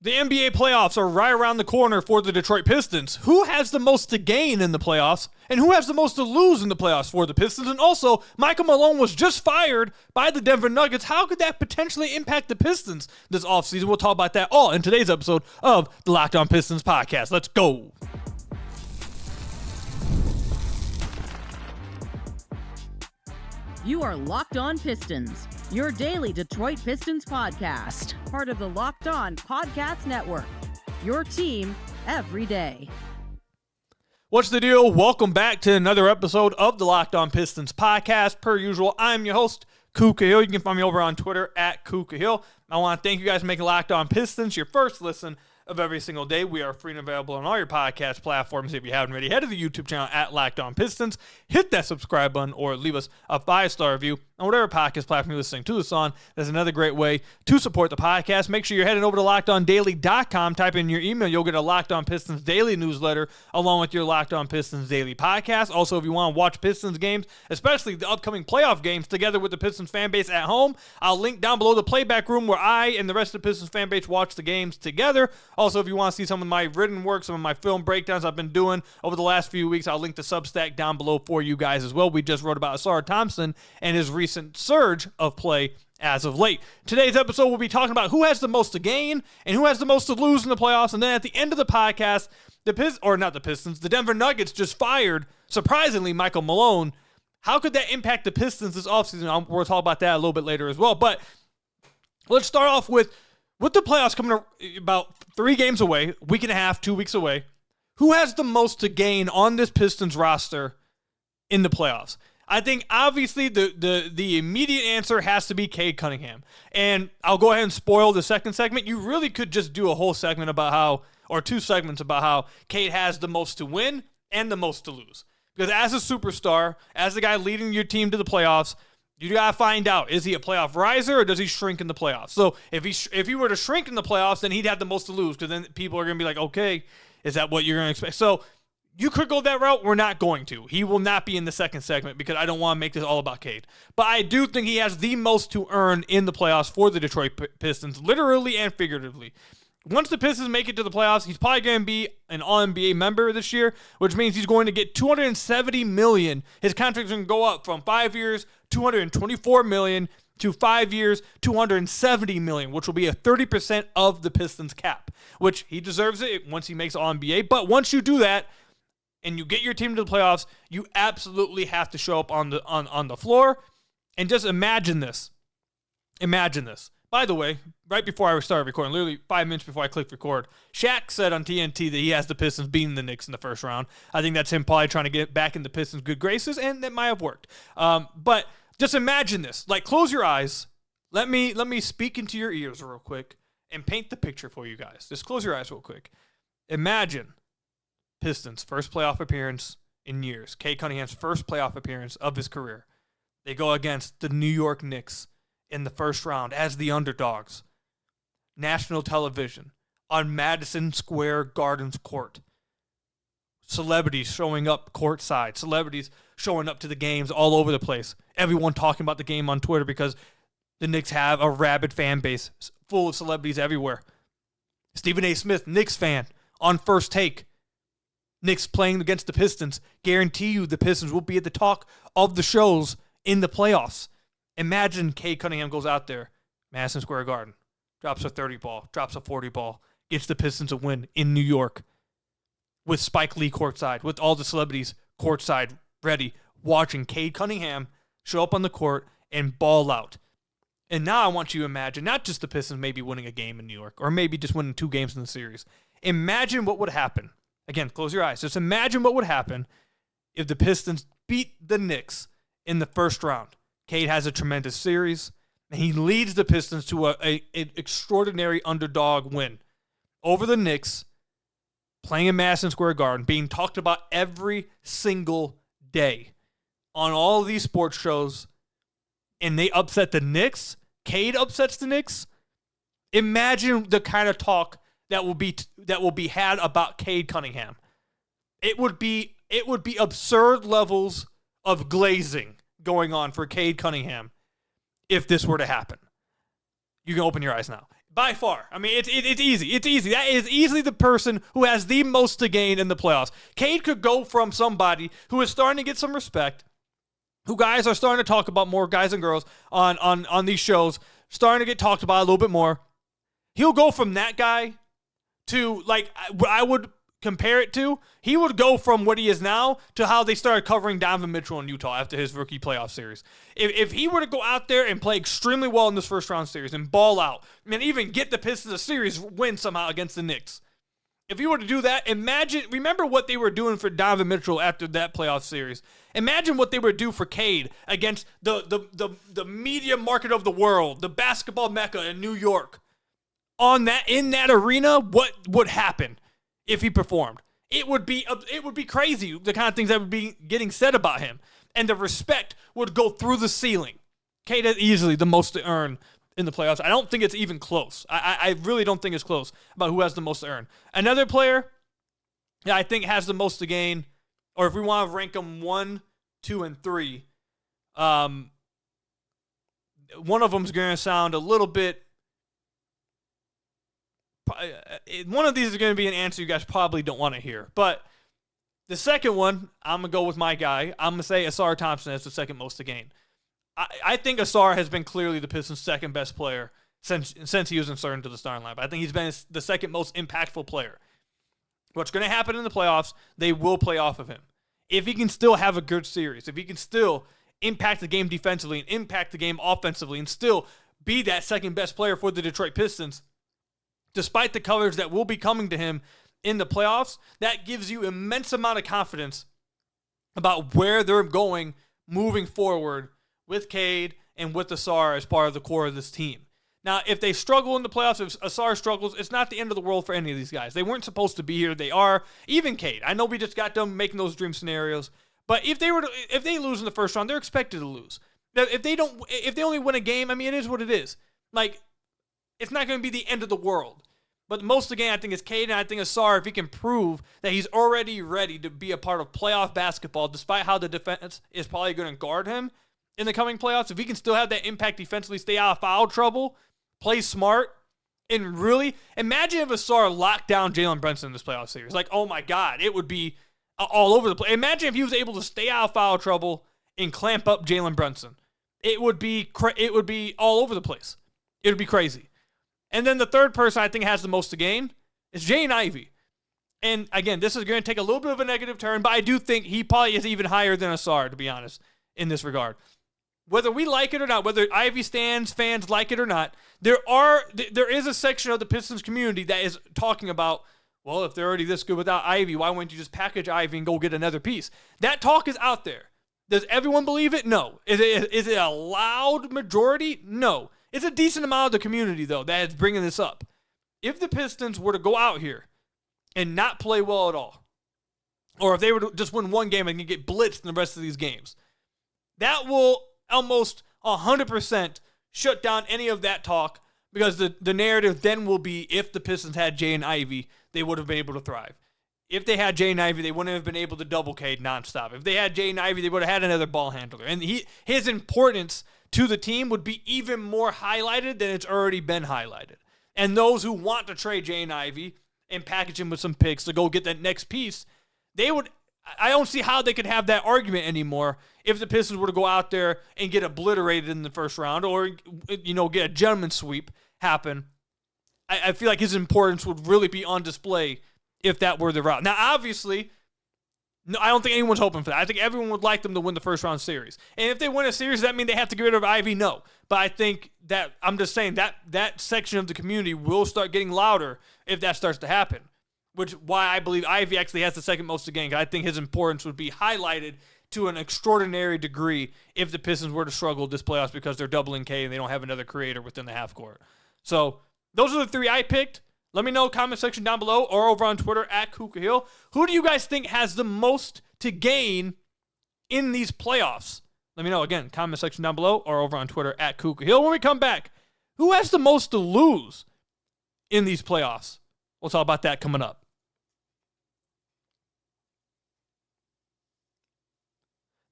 The NBA playoffs are right around the corner for the Detroit Pistons. Who has the most to gain in the playoffs, and who has the most to lose in the playoffs for the Pistons? And also, Michael Malone was just fired by the Denver Nuggets. How could that potentially impact the Pistons this offseason? We'll talk about that all in today's episode of the Locked On Pistons podcast. Let's go. You are Locked On Pistons, your daily Detroit Pistons podcast, part of the Locked On Podcast Network, your team every day. What's the deal? Welcome back to another episode of the Locked On Pistons podcast. Per usual, I'm your host, Ku Khahil. You can find me over on Twitter at Ku Khahil. I want to thank you guys for making Locked On Pistons your first listen of every single day. We are free and available on all your podcast platforms. If you haven't already, head to the YouTube channel at Locked On Pistons. Hit that subscribe button or leave us a 5-star review on whatever podcast platform you're listening to this on. That's another great way to support the podcast. Make sure you're heading over to LockedOnDaily.com. Type in your email. You'll get a Locked On Pistons daily newsletter along with your Locked On Pistons daily podcast. Also, if you want to watch Pistons games, especially the upcoming playoff games, together with the Pistons fan base at home, I'll link down below the playback room where I and the rest of the Pistons fan base watch the games together. Also, if you want to see some of my written work, some of my film breakdowns I've been doing over the last few weeks, I'll link the SUBSTACK down below for you guys as well. We just wrote about Asar Thompson and his recent surge of play as of late. Today's episode, we'll be talking about who has the most to gain and who has the most to lose in the playoffs. And then at the end of the podcast, the Denver Nuggets just fired, surprisingly, Michael Malone. How could that impact the Pistons this offseason? We'll talk about that a little bit later as well. But let's start off with the playoffs coming about 3 games away, week and a half, 2 weeks away. Who has the most to gain on this Pistons roster in the playoffs? I think obviously the immediate answer has to be Cade Cunningham. And I'll go ahead and spoil the second segment. You really could just do a whole segment about how, or 2 segments about how Cade has the most to win and the most to lose. Because as a superstar, as the guy leading your team to the playoffs, you got to find out, is he a playoff riser or does he shrink in the playoffs? So if he were to shrink in the playoffs, then he'd have the most to lose, because then people are going to be like, okay, is that what you're going to expect? So you could go that route. We're not going to. He will not be in the second segment because I don't want to make this all about Cade. But I do think he has the most to earn in the playoffs for the Detroit Pistons, literally and figuratively. Once the Pistons make it to the playoffs, he's probably going to be an All-NBA member this year, which means he's going to get $270 million. His contract's going to go up from 5 years, $224 million, to 5 years, $270 million, which will be a 30% of the Pistons cap, which he deserves it once he makes All-NBA. But once you do that, and you get your team to the playoffs, you absolutely have to show up on the floor. And just imagine this. Imagine this. By the way, right before I started recording, literally 5 minutes before I clicked record, Shaq said on TNT that he has the Pistons beating the Knicks in the first round. I think that's him probably trying to get back in the Pistons' good graces, and that might have worked. But just imagine this. Like, close your eyes. Let me speak into your ears real quick and paint the picture for you guys. Just close your eyes real quick. Imagine Pistons' first playoff appearance in years. Cade Cunningham's first playoff appearance of his career. They go against the New York Knicks in the first round as the underdogs. National television on Madison Square Garden's court. Celebrities showing up courtside. Celebrities showing up to the games all over the place. Everyone talking about the game on Twitter because the Knicks have a rabid fan base full of celebrities everywhere. Stephen A. Smith, Knicks fan, on First Take. Knicks playing against the Pistons. Guarantee you the Pistons will be at the talk of the shows in the playoffs. Imagine Cade Cunningham goes out there, Madison Square Garden, drops a 30 ball, drops a 40 ball, gets the Pistons a win in New York with Spike Lee courtside, with all the celebrities courtside ready, watching Cade Cunningham show up on the court and ball out. And now I want you to imagine not just the Pistons maybe winning a game in New York or maybe just winning 2 games in the series. Imagine what would happen. Again, close your eyes. Just imagine what would happen if the Pistons beat the Knicks in the first round. Cade has a tremendous series, and he leads the Pistons to an extraordinary underdog win over the Knicks, playing in Madison Square Garden, being talked about every single day on all of these sports shows, and they upset the Knicks. Cade upsets the Knicks. Imagine the kind of talk that will be had about Cade Cunningham. It would be absurd levels of glazing going on for Cade Cunningham if this were to happen. You can open your eyes now. By far. I mean, it's easy. It's easy. That is easily the person who has the most to gain in the playoffs. Cade could go from somebody who is starting to get some respect, who guys are starting to talk about more, guys and girls, on these shows, starting to get talked about a little bit more. He'll go from that guy to, like, I would compare it to, he would go from what he is now to how they started covering Donovan Mitchell in Utah after his rookie playoff series. If he were to go out there and play extremely well in this first round series and ball out, and even get the Pistons a series win somehow against the Knicks, if he were to do that, remember what they were doing for Donovan Mitchell after that playoff series. Imagine what they would do for Cade against the media market of the world, the basketball mecca in New York. In that arena, what would happen if he performed? It would be crazy, the kind of things that would be getting said about him. And the respect would go through the ceiling. Cade has easily the most to earn in the playoffs. I don't think it's even close. I really don't think it's close about who has the most to earn. Another player that I think has the most to gain, or if we want to rank them 1, 2, and 3, one of them is going to sound a little bit. One of these is going to be an answer you guys probably don't want to hear. But the second one, I'm going to go with my guy. I'm going to say Ausar Thompson has the second most to gain. I think Ausar has been clearly the Pistons' second best player since he was inserted into the starting lineup. I think he's been the second most impactful player. What's going to happen in the playoffs, they will play off of him. If he can still have a good series, if he can still impact the game defensively and impact the game offensively and still be that second best player for the Detroit Pistons, despite the coverage that will be coming to him in the playoffs, that gives you immense amount of confidence about where they're going moving forward with Cade and with Ausar as part of the core of this team. Now, if they struggle in the playoffs, if Ausar struggles, it's not the end of the world for any of these guys. They weren't supposed to be here. They are. Even Cade. I know we just got done making those dream scenarios, but if they lose in the first round, they're expected to lose. If they only win a game, I mean, it is what it is. Like, it's not going to be the end of the world. But most of the game, I think, is Cade, and I think Ausar, if he can prove that he's already ready to be a part of playoff basketball, despite how the defense is probably going to guard him in the coming playoffs, if he can still have that impact defensively, stay out of foul trouble, play smart, and really, imagine if Ausar locked down Jalen Brunson in this playoff series. Like, oh my God, it would be all over the place. Imagine if he was able to stay out of foul trouble and clamp up Jalen Brunson. It would be all over the place. It would be crazy. And then the third person I think has the most to gain is Jaden Ivey. And again, this is going to take a little bit of a negative turn, but I do think he probably is even higher than Ausar, to be honest, in this regard. Whether we like it or not, whether Ivy fans like it or not, there is a section of the Pistons community that is talking about, well, if they're already this good without Ivy, why wouldn't you just package Ivy and go get another piece? That talk is out there. Does everyone believe it? No. Is it a loud majority? No. It's a decent amount of the community, though, that is bringing this up. If the Pistons were to go out here and not play well at all, or if they were to just win one game and get blitzed in the rest of these games, that will almost 100% shut down any of that talk, because the narrative then will be, if the Pistons had Jaden Ivey, they would have been able to thrive. If they had Jaden Ivey, they wouldn't have been able to double Cade nonstop. If they had Jaden Ivey, they would have had another ball handler. And his importance to the team would be even more highlighted than it's already been highlighted. And those who want to trade Jaden Ivey and package him with some picks to go get that next piece, I don't see how they could have that argument anymore if the Pistons were to go out there and get obliterated in the first round, or, get a gentleman's sweep happen. I feel like his importance would really be on display if that were the route. Now, obviously, no, I don't think anyone's hoping for that. I think everyone would like them to win the first round series. And if they win a series, does that mean they have to get rid of Ivy? No. But I think that, I'm just saying, that section of the community will start getting louder if that starts to happen. Why I believe Ivy actually has the second most to gain. I think his importance would be highlighted to an extraordinary degree if the Pistons were to struggle this playoffs, because they're doubling K and they don't have another creator within the half court. So those are the three I picked. Let me know, comment section down below or over on Twitter at Ku Khahil. Who do you guys think has the most to gain in these playoffs? Let me know, again, comment section down below or over on Twitter at Ku Khahil. When we come back, who has the most to lose in these playoffs? We'll talk about that coming up.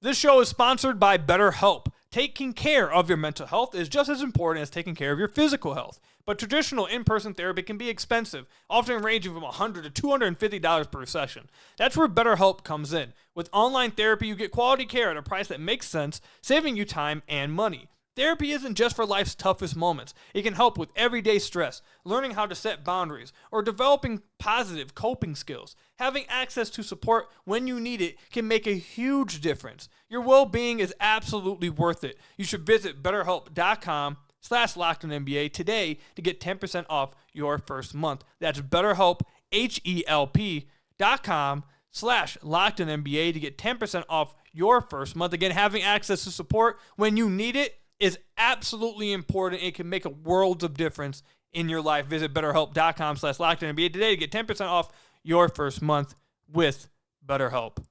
This show is sponsored by BetterHelp. Taking care of your mental health is just as important as taking care of your physical health. But traditional in-person therapy can be expensive, often ranging from $100 to $250 per session. That's where BetterHelp comes in. With online therapy, you get quality care at a price that makes sense, saving you time and money. Therapy isn't just for life's toughest moments. It can help with everyday stress, learning how to set boundaries, or developing positive coping skills. Having access to support when you need it can make a huge difference. Your well-being is absolutely worth it. You should visit BetterHelp.com/LockedOnNBA today to get 10% off your first month. That's BetterHelp, HELP.com/LockedOnNBA to get 10% off your first month. Again, having access to support when you need it is absolutely important. It can make a world of difference in your life. Visit BetterHelp.com/LockedOnNBA today to get 10% off your first month with BetterHelp.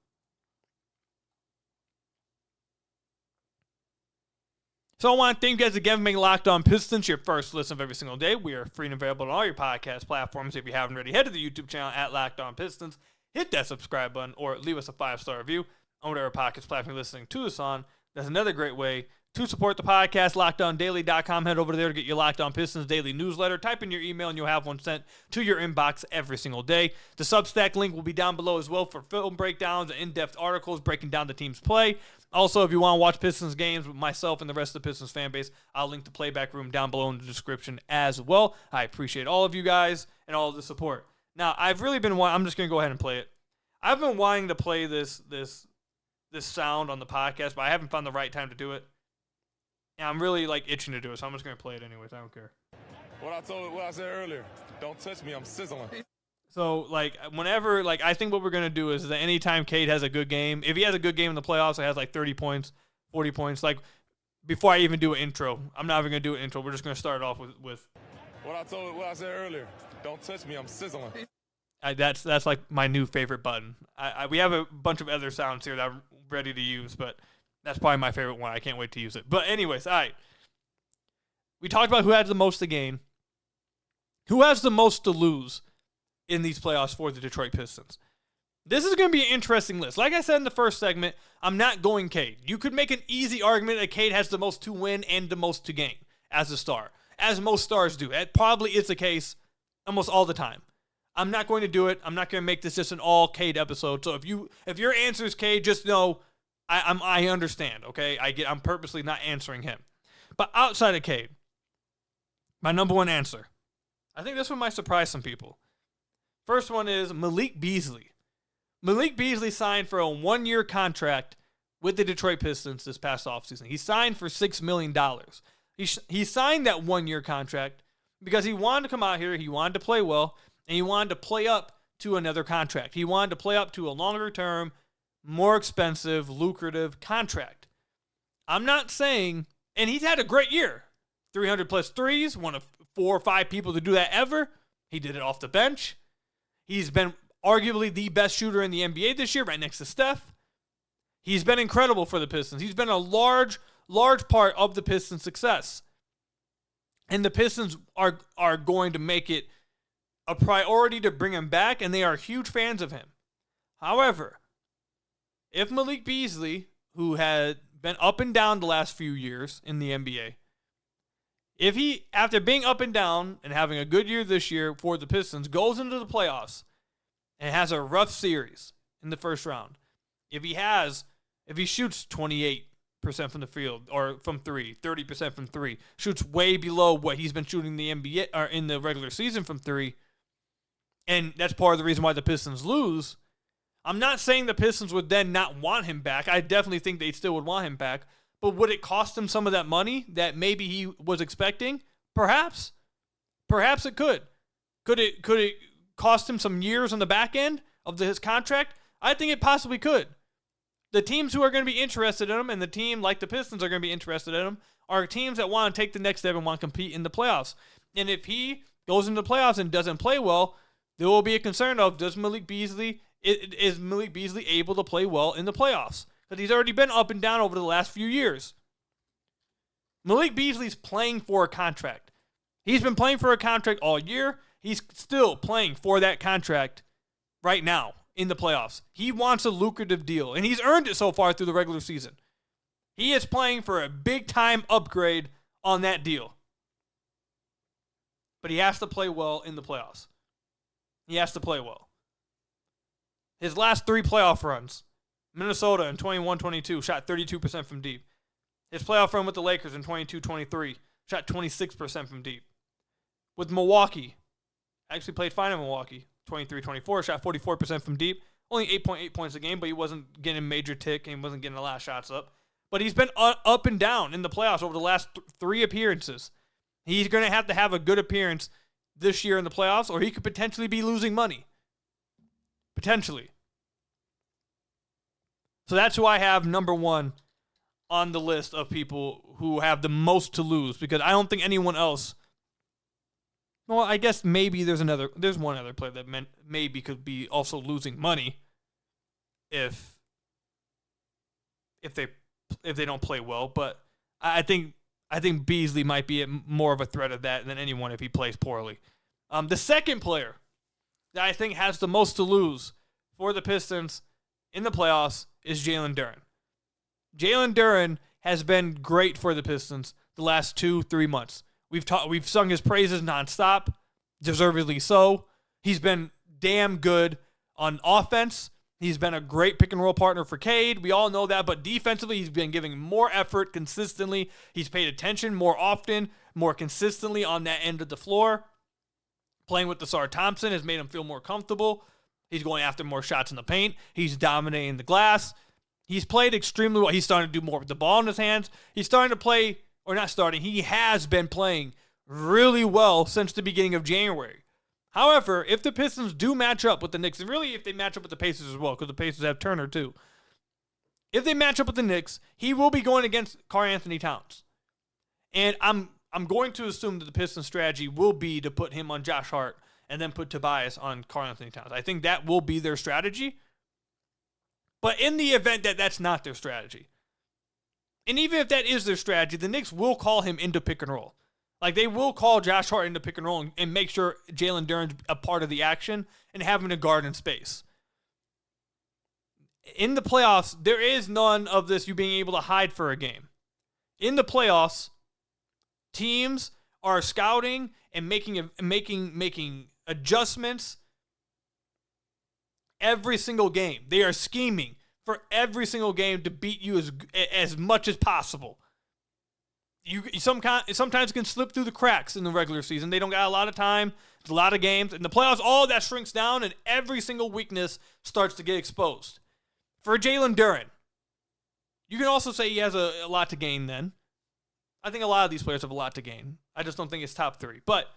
So I want to thank you guys again for making Locked On Pistons your first listen of every single day. We are free and available on all your podcast platforms. If you haven't already, head to the YouTube channel at Locked On Pistons. Hit that subscribe button or leave us a 5-star review on whatever podcast platform you're listening to this on. That's another great way to support the podcast. LockedOnDaily.com. Head over there to get your Locked On Pistons daily newsletter. Type in your email and you'll have one sent to your inbox every single day. The Substack link will be down below as well for film breakdowns and in-depth articles breaking down the team's play. Also, if you want to watch Pistons games with myself and the rest of the Pistons fan base, I'll link the playback room down below in the description as well. I appreciate all of you guys and all of the support. Now, I've really been I'm just going to go ahead and play it. I've been wanting to play this sound on the podcast, but I haven't found the right time to do it. And I'm really itching to do it, so I'm just going to play it anyways. I don't care. What I said earlier, don't touch me, I'm sizzling. So, whenever, I think what we're going to do is that anytime Cade has a good game, if he has a good game in the playoffs, he has 30 points, 40 points, before I even do an intro, I'm not even going to do an intro. We're just going to start it off with What I said earlier, don't touch me, I'm sizzling. That's my new favorite button. We have a bunch of other sounds here that I'm ready to use, but that's probably my favorite one. I can't wait to use it. But anyways, all right. We talked about who has the most to gain. Who has the most to lose in these playoffs for the Detroit Pistons? This is going to be an interesting list. Like I said in the first segment, I'm not going Cade. You could make an easy argument that Cade has the most to win and the most to gain as a star, as most stars do. It probably is the case almost all the time. I'm not going to do it. I'm not going to make this just an all Cade episode. So if your answer is Cade, just know I understand, okay? I'm purposely not answering him. But outside of Cade, my number one answer, I think this one might surprise some people. First one is Malik Beasley. Malik Beasley signed for a 1-year contract with the Detroit Pistons this past offseason. He signed for $6 million. He signed that 1-year contract because he wanted to come out here, he wanted to play well, and he wanted to play up to another contract. He wanted to play up to a longer term, more expensive, lucrative contract. I'm not saying, and he's had a great year. 300 plus threes, one of 4 or 5 people to do that ever. He did it off the bench. He's been arguably the best shooter in the NBA this year, right next to Steph. He's been incredible for the Pistons. He's been a large part of the Pistons' success. And the Pistons are going to make it a priority to bring him back, and they are huge fans of him. However, if Malik Beasley, who had been up and down the last few years in the NBA, if he, after being up and down and having a good year this year for the Pistons, goes into the playoffs and has a rough series in the first round, if he shoots 28% from the field or from 3, 30% from 3, shoots way below what he's been shooting in the NBA or in the regular season from 3, and that's part of the reason why the Pistons lose. I'm not saying the Pistons would then not want him back. I definitely think they still would want him back. But would it cost him some of that money that maybe he was expecting? Perhaps. Perhaps it could. Could it cost him some years on the back end of his contract? I think it possibly could. The teams who are going to be interested in him, and the team like the Pistons are going to be interested in him, are teams that want to take the next step and want to compete in the playoffs. And if he goes into the playoffs and doesn't play well, there will be a concern of, is Malik Beasley able to play well in the playoffs? Because he's already been up and down over the last few years. Malik Beasley's playing for a contract. He's been playing for a contract all year. He's still playing for that contract right now in the playoffs. He wants a lucrative deal, and he's earned it so far through the regular season. He is playing for a big-time upgrade on that deal. But he has to play well in the playoffs. He has to play well. His last 3 playoff runs, Minnesota in 21-22, shot 32% from deep. His playoff run with the Lakers in 22-23, shot 26% from deep. With Milwaukee, actually played fine in Milwaukee, 23-24, shot 44% from deep. Only 8.8 points a game, but he wasn't getting major tick and he wasn't getting a lot of shots up. But he's been up and down in the playoffs over the last 3 appearances. He's going to have a good appearance this year in the playoffs, or he could potentially be losing money. Potentially. So that's who I have number 1 on the list of people who have the most to lose, because I don't think anyone else. Well, I guess maybe there's one other player that maybe could be also losing money if they don't play well, but I think Beasley might be more of a threat of that than anyone if he plays poorly. The second player that I think has the most to lose for the Pistons in the playoffs is Jalen Duren. Jalen Duren has been great for the Pistons the last 2-3 months. We've sung his praises nonstop, deservedly so. He's been damn good on offense. He's been a great pick and roll partner for Cade. We all know that, but defensively, he's been giving more effort consistently. He's paid attention more often, more consistently on that end of the floor. Playing with Desar Thompson has made him feel more comfortable. He's going after more shots in the paint. He's dominating the glass. He's played extremely well. He's starting to do more with the ball in his hands. He's starting to play, or not starting, he has been playing really well since the beginning of January. However, if the Pistons do match up with the Knicks, and really if they match up with the Pacers as well, because the Pacers have Turner too. If they match up with the Knicks, he will be going against Karl-Anthony Towns. And I'm going to assume that the Pistons' strategy will be to put him on Josh Hart and then put Tobias on Karl-Anthony Towns. I think that will be their strategy. But in the event that that's not their strategy, and even if that is their strategy, the Knicks will call him into pick and roll. Like, they will call Josh Hart into pick and roll and make sure Jalen Duren's a part of the action and have him to guard in space. In the playoffs, there is none of this you being able to hide for a game. In the playoffs, teams are scouting and making adjustments every single game. They are scheming for every single game to beat you as much as possible. You sometimes can slip through the cracks in the regular season. They don't got a lot of time. It's a lot of games. In the playoffs, all that shrinks down, and every single weakness starts to get exposed. For Jalen Duren, you can also say he has a lot to gain then. I think a lot of these players have a lot to gain. I just don't think it's top 3. But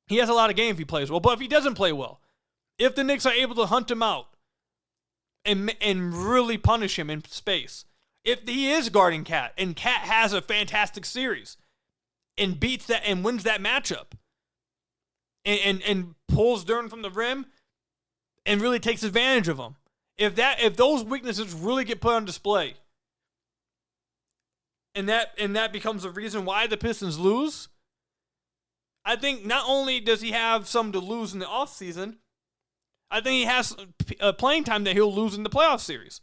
he has a lot of gain if he plays well. But if he doesn't play well, if the Knicks are able to hunt him out and really punish him in space, if he is guarding Cat and Cat has a fantastic series and beats that and wins that matchup and pulls Duren from the rim and really takes advantage of him, if those weaknesses really get put on display and that becomes the reason why the Pistons lose, I think not only does he have some to lose in the offseason, I think he has playing time that he'll lose in the playoff series.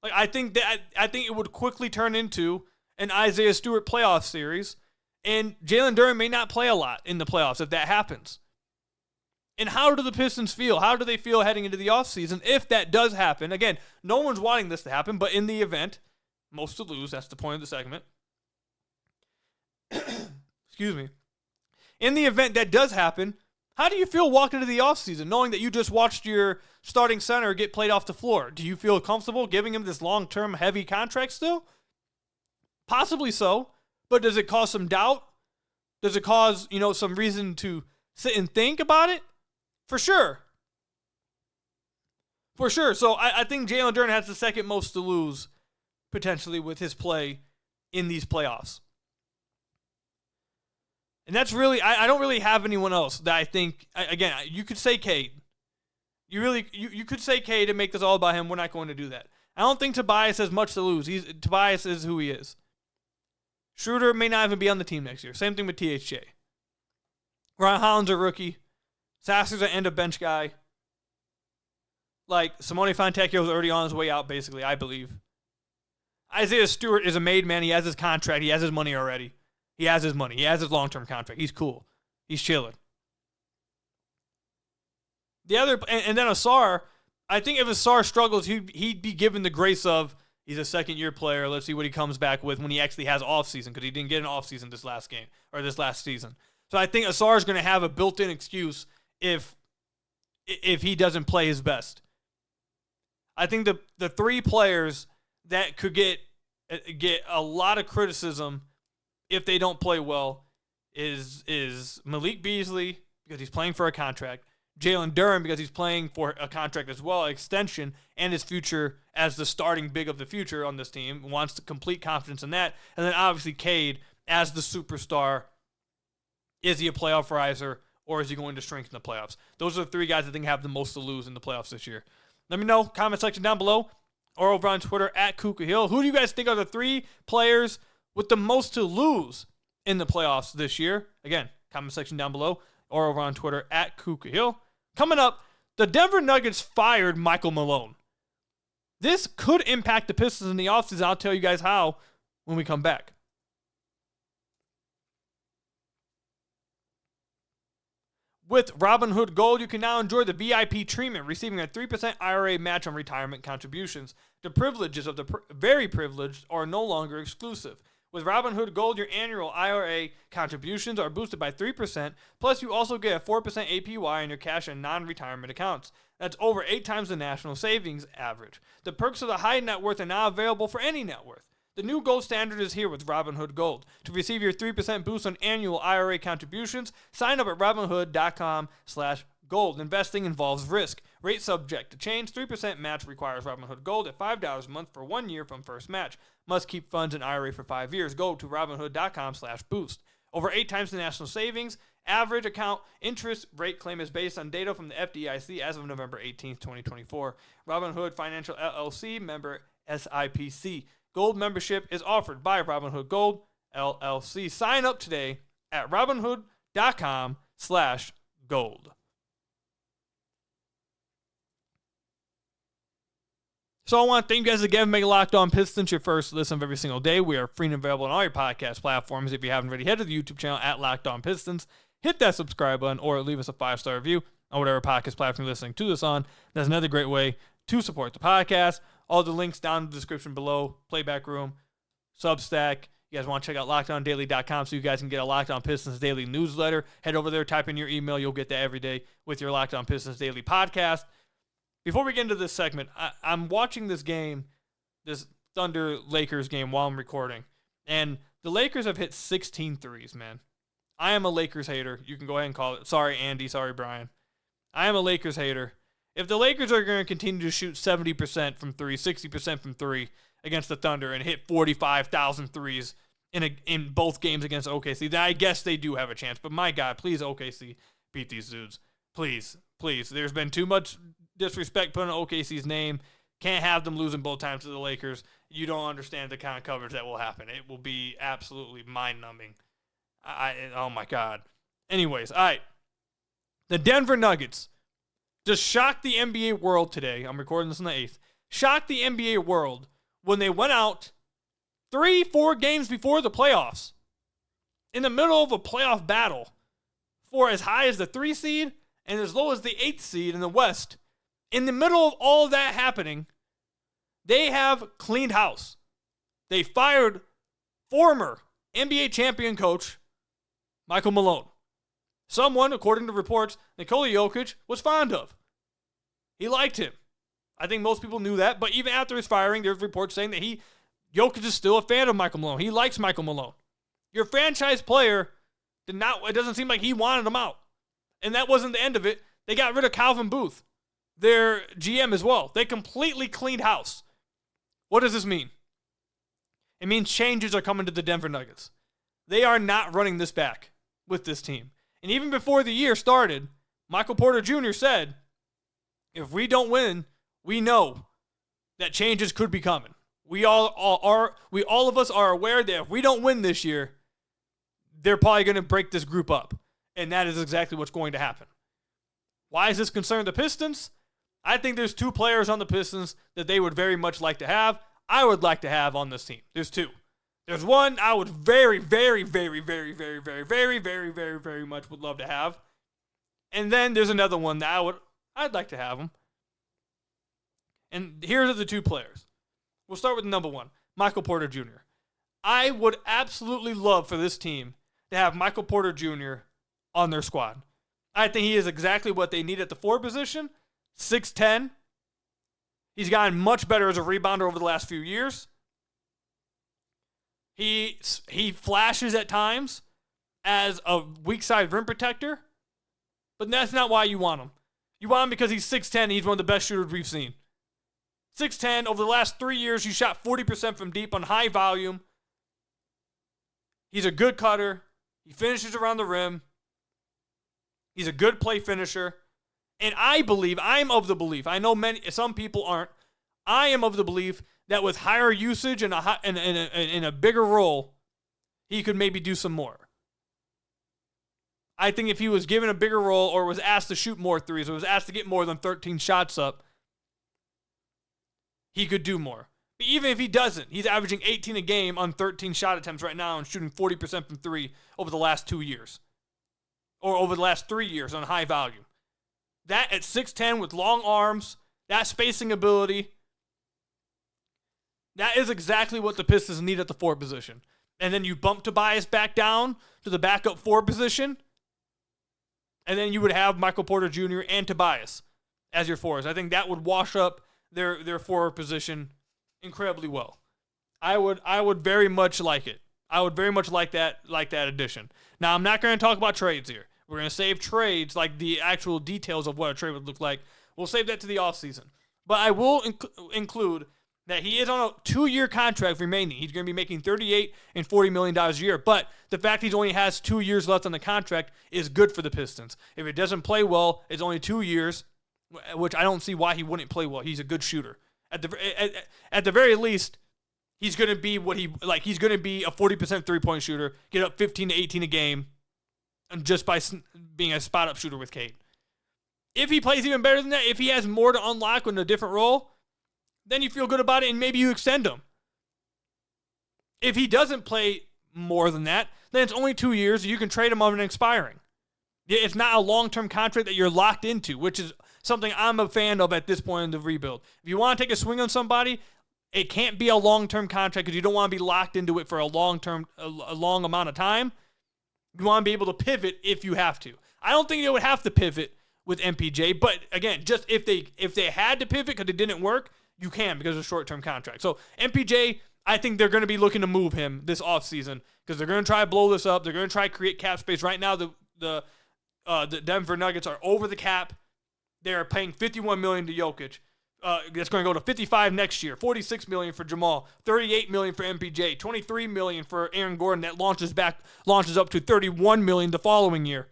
Like, I think it would quickly turn into an Isaiah Stewart playoff series, and Jalen Duren may not play a lot in the playoffs if that happens. And how do the Pistons feel? How do they feel heading into the offseason if that does happen? Again, no one's wanting this to happen, but in the event, most to lose, that's the point of the segment. Excuse me. In the event that does happen, how do you feel walking into the offseason knowing that you just watched your starting center get played off the floor? Do you feel comfortable giving him this long-term heavy contract still? Possibly so, but does it cause some doubt? Does it cause, some reason to sit and think about it? For sure. For sure. So I think Jalen Duren has the second most to lose potentially with his play in these playoffs. And that's really, I don't really have anyone else that I think, again, you could say Cade. You could say Cade and make this all about him. We're not going to do that. I don't think Tobias has much to lose. Tobias is who he is. Schroeder may not even be on the team next year. Same thing with THJ. Ron Holland's a rookie. Sasser's an end-of-bench guy. Like, Simone Fontecchio is already on his way out, basically, I believe. Isaiah Stewart is a made man. He has his contract. He has his money already. He has his money. He has his long-term contract. He's cool. He's chilling. The other, and then Asar, I think if Asar struggles, he'd be given the grace of, he's a second-year player. Let's see what he comes back with when he actually has offseason, because he didn't get an offseason this last game, or this last season. So I think Asar is going to have a built-in excuse if he doesn't play his best. I think the three players that could get a lot of criticism if they don't play well is Malik Beasley, because he's playing for a contract, Jalen Duren, because he's playing for a contract as well, extension, and his future as the starting big of the future on this team, wants complete confidence in that, and then obviously Cade as the superstar. Is he a playoff riser, or is he going to shrink in the playoffs? Those are the three guys I think have the most to lose in the playoffs this year. Let me know, comment section down below, or over on Twitter at Ku Khahil. Who do you guys think are the three players with the most to lose in the playoffs this year? Again, comment section down below, or over on Twitter at Ku Khahil. Coming up, the Denver Nuggets fired Michael Malone. This could impact the Pistons in the offseason. I'll tell you guys how when we come back. With Robinhood Gold, you can now enjoy the VIP treatment, receiving a 3% IRA match on retirement contributions. The privileges of the very privileged are no longer exclusive. With Robinhood Gold, your annual IRA contributions are boosted by 3%, plus you also get a 4% APY on your cash and non-retirement accounts. That's over 8 times the national savings average. The perks of the high net worth are now available for any net worth. The new gold standard is here with Robinhood Gold. To receive your 3% boost on annual IRA contributions, sign up at Robinhood.com/gold. Investing involves risk. Rate subject to change. 3% match requires Robinhood Gold at $5 a month for 1 year from first match. Must keep funds in IRA for 5 years. Go to Robinhood.com/boost. Over 8 times the national savings. Average account interest rate claim is based on data from the FDIC as of November 18th, 2024. Robinhood Financial LLC, member SIPC. Gold membership is offered by Robinhood Gold LLC. Sign up today at Robinhood.com/gold. So I want to thank you guys again for making Locked On Pistons your first listen of every single day. We are free and available on all your podcast platforms. If you haven't already, head to the YouTube channel at Locked On Pistons. Hit that subscribe button or leave us a 5-star review on whatever podcast platform you're listening to this on. That's another great way to support the podcast. All the links down in the description below. Playback Room, Substack. You guys want to check out LockedOnDaily.com so you guys can get a Locked On Pistons daily newsletter. Head over there, type in your email. You'll get that every day with your Locked On Pistons daily podcast. Before we get into this segment, I'm watching this game, this Thunder-Lakers game, while I'm recording. And the Lakers have hit 16 threes, man. I am a Lakers hater. You can go ahead and call it. Sorry, Andy. Sorry, Brian. I am a Lakers hater. If the Lakers are going to continue to shoot 70% from three, 60% from three against the Thunder and hit 45,000 threes in both games against OKC, then I guess they do have a chance. But my God, please, OKC, beat these dudes. Please, please. There's been too much disrespect put on OKC's name. Can't have them losing both times to the Lakers. You don't understand the kind of coverage that will happen. It will be absolutely mind-numbing. Oh, my God. Anyways, all right. The Denver Nuggets just shocked the NBA world today. I'm recording this on the 8th. Shocked the NBA world when they went out 3-4 games before the playoffs, in the middle of a playoff battle, for as high as the 3 seed and as low as the 8th seed in the West. In the middle of all of that happening, they have cleaned house. They fired former NBA champion coach Michael Malone. Someone, according to reports, Nikola Jokic was fond of. He liked him. I think most people knew that, but even after his firing, there's reports saying that Jokic is still a fan of Michael Malone. He likes Michael Malone. Your franchise player it doesn't seem like he wanted him out. And that wasn't the end of it. They got rid of Calvin Booth, their GM as well. They completely cleaned house. What does this mean? It means changes are coming to the Denver Nuggets. They are not running this back with this team. And even before the year started, Michael Porter Jr. said, if we don't win, we know that changes could be coming. We all of us are aware that if we don't win this year, they're probably going to break this group up. And that is exactly what's going to happen. Why is this concerned the Pistons? I think there's 2 players on the Pistons that they would very much like to have. I would like to have on this team. There's two. There's one I would very, very, very, very, very, very, very, very, very, very much would love to have. And then there's another one that I'd like to have him. And here are the two players. We'll start with number one, Michael Porter Jr. I would absolutely love for this team to have Michael Porter Jr. on their squad. I think he is exactly what they need at the 4 position. 6'10". He's gotten much better as a rebounder over the last few years. He flashes at times as a weak side rim protector, but that's not why you want him. You want him because he's 6'10". He's one of the best shooters we've seen. 6'10". Over the last 3 years, he shot 40% from deep on high volume. He's a good cutter. He finishes around the rim. He's a good play finisher. And I'm of the belief, I know some people aren't, I am of the belief that with higher usage and in a bigger role, he could maybe do some more. I think if he was given a bigger role or was asked to shoot more threes or was asked to get more than 13 shots up, he could do more. But even if he doesn't, he's averaging 18 a game on 13 shot attempts right now and shooting 40% from 3 over the last 2 years. Or over the last 3 years on high volume. That at 6'10" with long arms, that spacing ability, that is exactly what the Pistons need at the 4 position. And then you bump Tobias back down to the backup 4 position, and then you would have Michael Porter Jr. and Tobias as your 4s. I think that would wash up their 4 position incredibly well. I would very much like it. I would very much like that addition. Now, I'm not going to talk about trades here. We're going to save trades, like the actual details of what a trade would look like. We'll save that to the offseason. But I will include that he is on a 2-year contract remaining. He's going to be making $38 and $40 million a year. But the fact he only has 2 years left on the contract is good for the Pistons. If it doesn't play well, it's only 2 years, which I don't see why he wouldn't play well. He's a good shooter. At the very least, he's going to be he's going to be a 40% three-point shooter, get up 15 to 18 a game, and just by being a spot-up shooter with Cade. If he plays even better than that, if he has more to unlock in a different role, then you feel good about it and maybe you extend him. If he doesn't play more than that, then it's only 2 years. You can trade him on an expiring. It's not a long-term contract that you're locked into, which is something I'm a fan of at this point in the rebuild. If you want to take a swing on somebody, it can't be a long-term contract because you don't want to be locked into it for a long amount of time. You want to be able to pivot if you have to. I don't think they would have to pivot with MPJ, but again, just if they had to pivot because it didn't work, you can because of a short-term contract. So MPJ, I think they're going to be looking to move him this offseason because they're going to try to blow this up. They're going to try to create cap space. Right now, the Denver Nuggets are over the cap. They're paying $51 million to Jokic. That's going to go to $55 next year. $46 million for Jamal. $38 million for MPJ. $23 million for Aaron Gordon. That launches up to $31 million the following year.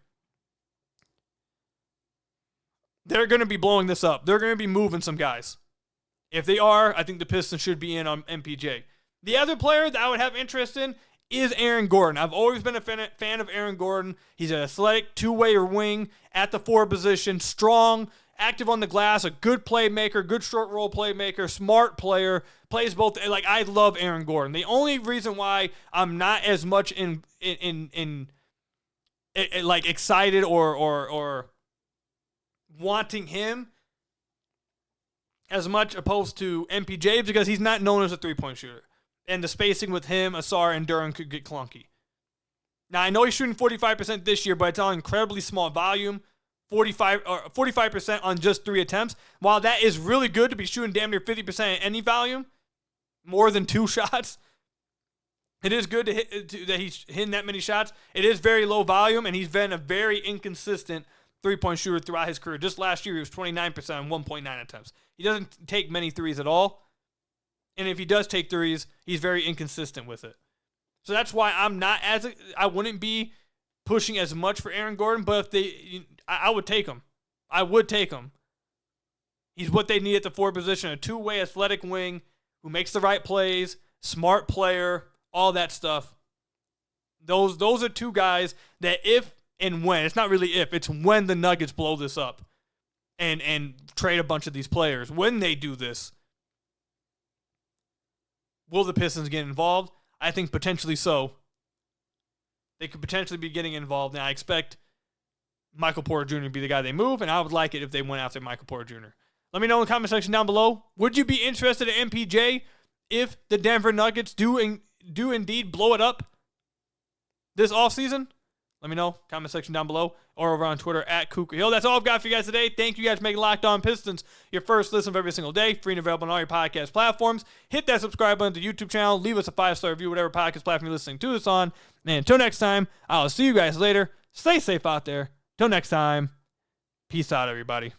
They're going to be blowing this up. They're going to be moving some guys. If they are, I think the Pistons should be in on MPJ. The other player that I would have interest in is Aaron Gordon. I've always been a fan of Aaron Gordon. He's an athletic two-way wing at the 4 position, strong, active on the glass, a good playmaker, good short roll playmaker, smart player, plays both. Like, I love Aaron Gordon. The only reason why I'm not as much like excited or wanting him as much opposed to MPJ is because he's not known as a three-point shooter. And the spacing with him, Asar, and Duren could get clunky. Now, I know he's shooting 45% this year, but it's on incredibly small volume, 45% on just 3 attempts. While that is really good to be shooting damn near 50% at any volume, more than 2 shots, it is good that he's hitting that many shots. It is very low volume, and he's been a very inconsistent three-point shooter throughout his career. Just last year, he was 29% on 1.9 attempts. He doesn't take many threes at all. And if he does take threes, he's very inconsistent with it. So that's why I wouldn't be pushing as much for Aaron Gordon, but I would take him. I would take him. He's what they need at the 4 position, a two-way athletic wing who makes the right plays, smart player, all that stuff. Those are 2 guys that if and when, it's not really if, it's when the Nuggets blow this up and trade a bunch of these players. When they do this, Will the Pistons get involved? I think potentially so. They could potentially be getting involved. Now, I expect Michael Porter Jr. to be the guy they move, and I would like it if they went after Michael Porter Jr. Let me know in the comment section down below. Would you be interested in MPJ if the Denver Nuggets do indeed blow it up this offseason? Let me know. Comment section down below or over on Twitter at Ku Khahil. That's all I've got for you guys today. Thank you guys for making Locked On Pistons your first listen of every single day. Free and available on all your podcast platforms. Hit that subscribe button to the YouTube channel. Leave us a 5-star review, whatever podcast platform you're listening to this on. And until next time, I'll see you guys later. Stay safe out there. Till next time, peace out, everybody.